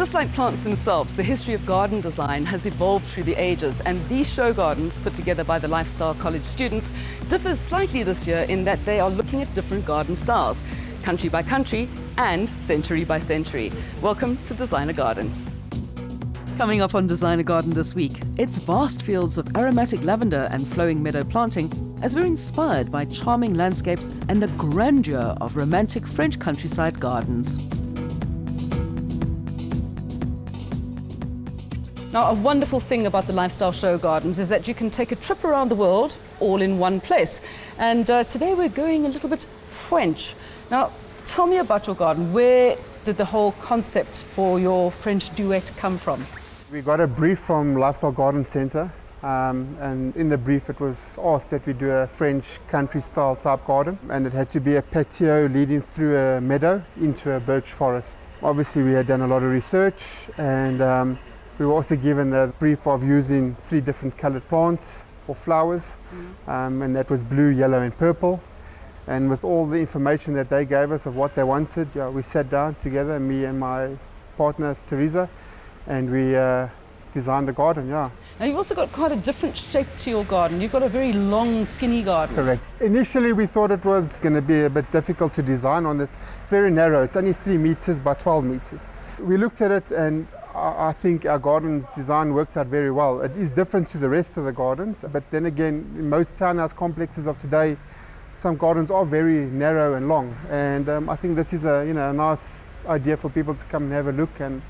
Just like plants themselves, the history of garden design has evolved through the ages, and these show gardens put together by the Lifestyle College students differ slightly this year in that they are looking at different garden styles, country by country and century by century. Welcome to Design a Garden. Coming up on Design a Garden this week, it's vast fields of aromatic lavender and flowing meadow planting as we're inspired by charming landscapes and the grandeur of romantic French countryside gardens. Now, a wonderful thing about the Lifestyle Show Gardens is that you can take a trip around the world all in one place. And today we're going a little bit French. Now, tell me about your garden. Where did the whole concept for your French duet come from? We got a brief from Lifestyle Garden Centre, and in the brief it was asked that we do a French country-style type garden, and it had to be a patio leading through a meadow into a birch forest. Obviously we had done a lot of research, and we were also given the brief of using 3 different coloured plants or flowers, and that was blue, yellow and purple. And with all the information that they gave us of what they wanted, we sat down together, me and my partner Teresa, and we designed a garden. Now you've also got quite a different shape to your garden. You've got a very long, skinny garden. Correct. Initially we thought it was going to be a bit difficult to design on this. It's very narrow. It's only 3 meters by 12 meters. We looked at it, and I think our garden's design works out very well. It is different to the rest of the gardens, but then again, in most townhouse complexes of today, some gardens are very narrow and long, and I think this is a nice idea for people to come and have a look and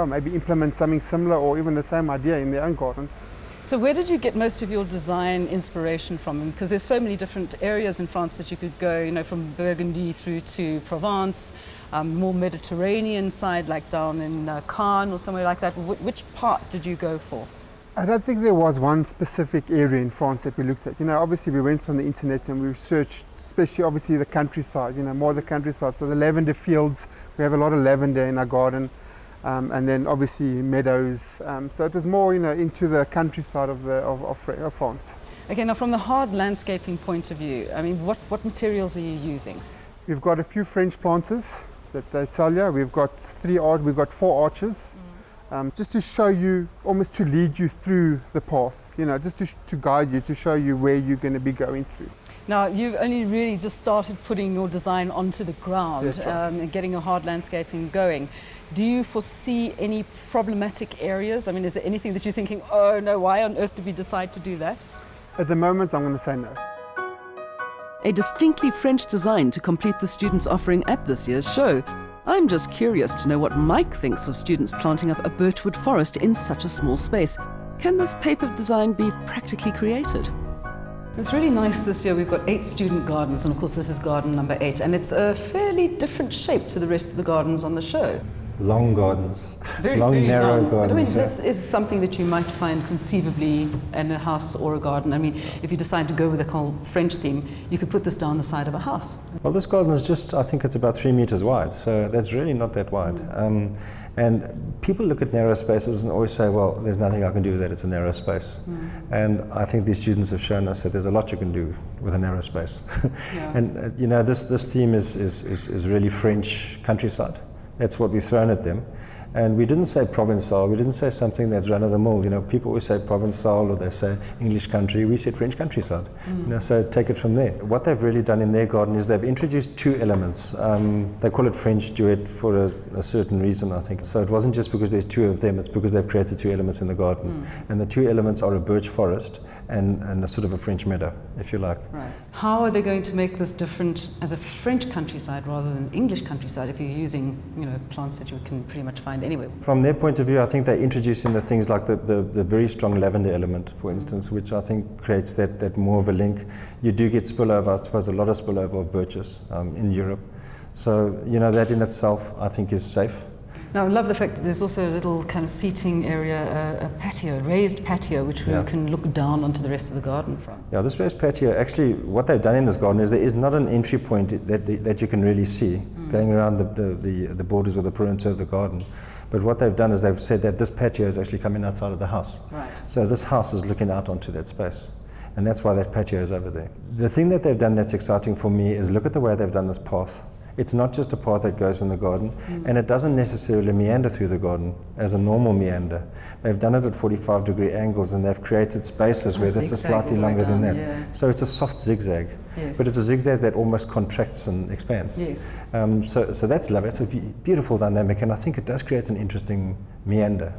maybe implement something similar or even the same idea in their own gardens. So where did you get most of your design inspiration from? Because there's so many different areas in France that you could go, from Burgundy through to Provence, more Mediterranean side, like down in Cannes or somewhere like that. Which part did you go for? I don't think there was one specific area in France that we looked at. Obviously we went on the internet and we researched, especially obviously the countryside, more the countryside. So the lavender fields, we have a lot of lavender in our garden. And then obviously meadows. So it was more, into the countryside of France. Okay, now from the hard landscaping point of view, what materials are you using? We've got a few French planters that they sell here. We've got 4 arches, just to show you, almost to lead you through the path, just to guide you, to show you where you're going to be going through. Now, you've only really just started putting your design onto the ground. That's right. And getting a hard landscaping going. Do you foresee any problematic areas? Is there anything that you're thinking, oh no, why on earth did we decide to do that? At the moment, I'm going to say no. A distinctly French design to complete the students' offering at this year's show. I'm just curious to know what Mike thinks of students planting up a birchwood forest in such a small space. Can this paper design be practically created? It's really nice this year. We've got 8 student gardens, and of course this is garden number 8, and it's a fairly different shape to the rest of the gardens on the show. Long gardens, very narrow long gardens. This is something that you might find conceivably in a house or a garden. If you decide to go with a whole French theme, you could put this down the side of a house. Well, this garden is I think it's about 3 meters wide, so that's really not that wide. And people look at narrow spaces and always say, well, there's nothing I can do with that, it's a narrow space. And I think these students have shown us that there's a lot you can do with a narrow space. Yeah. And this theme is really French countryside. That's what we've thrown at them. And we didn't say Provençal, we didn't say something that's run of the mill. People always say Provençal or they say English country. We said French countryside. So take it from there. What they've really done in their garden is they've introduced 2 elements. They call it French duet for a certain reason, I think. So it wasn't just because there's 2 of them, it's because they've created 2 elements in the garden. And the 2 elements are a birch forest and a sort of a French meadow, if you like. Right. How are they going to make this different as a French countryside rather than English countryside if you're using plants that you can pretty much find anywhere? From their point of view, I think they're introducing the things like the very strong lavender element, for instance, which I think creates that more of a link. You do get spillover, I suppose a lot of spillover of birches in Europe. So, that in itself I think is safe. Now, I love the fact that there's also a little kind of seating area, a patio, a raised patio, which we can look down onto the rest of the garden from. Yeah, this raised patio, actually, what they've done in this garden is there is not an entry point that you can really see going around the borders or the perimeter of the garden. But what they've done is they've said that this patio is actually coming outside of the house. Right. So this house is looking out onto that space. And that's why that patio is over there. The thing that they've done that's exciting for me is look at the way they've done this path. It's not just a path that goes in the garden, and it doesn't necessarily meander through the garden as a normal meander. They've done it at 45-degree angles, and they've created spaces where that's a slightly longer than that. Yeah. So it's a soft zigzag, Yes. but it's a zigzag that almost contracts and expands. Yes. So that's lovely. It's a beautiful dynamic, and I think it does create an interesting meander.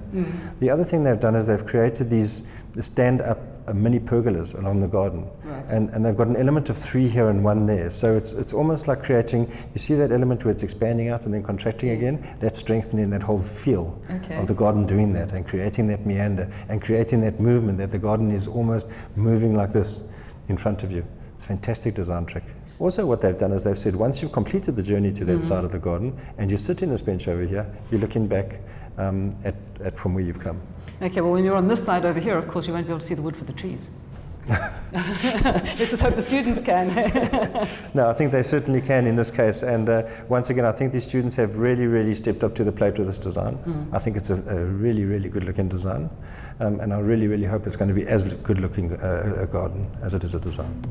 The other thing they've done is they've created these stand-up mini pergolas along the garden, Right. and they've got an element of 3 here and 1 there. So it's almost like creating. You see that element where it's expanding out and then contracting again. That's strengthening that whole feel of the garden doing that and creating that meander and creating that movement that the garden is almost moving like this in front of you. It's a fantastic design trick. Also, what they've done is they've said once you've completed the journey to that side of the garden and you sit in this bench over here, you're looking back at from where you've come. Okay, well, when you're on this side over here, of course, you won't be able to see the wood for the trees. Let's just hope the students can. No, I think they certainly can in this case. And once again, I think these students have really, really stepped up to the plate with this design. I think it's a really, really good-looking design. And I really, really hope it's going to be as good-looking a garden as it is a design.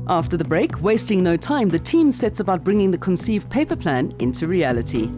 After the break, wasting no time, the team sets about bringing the conceived paper plan into reality.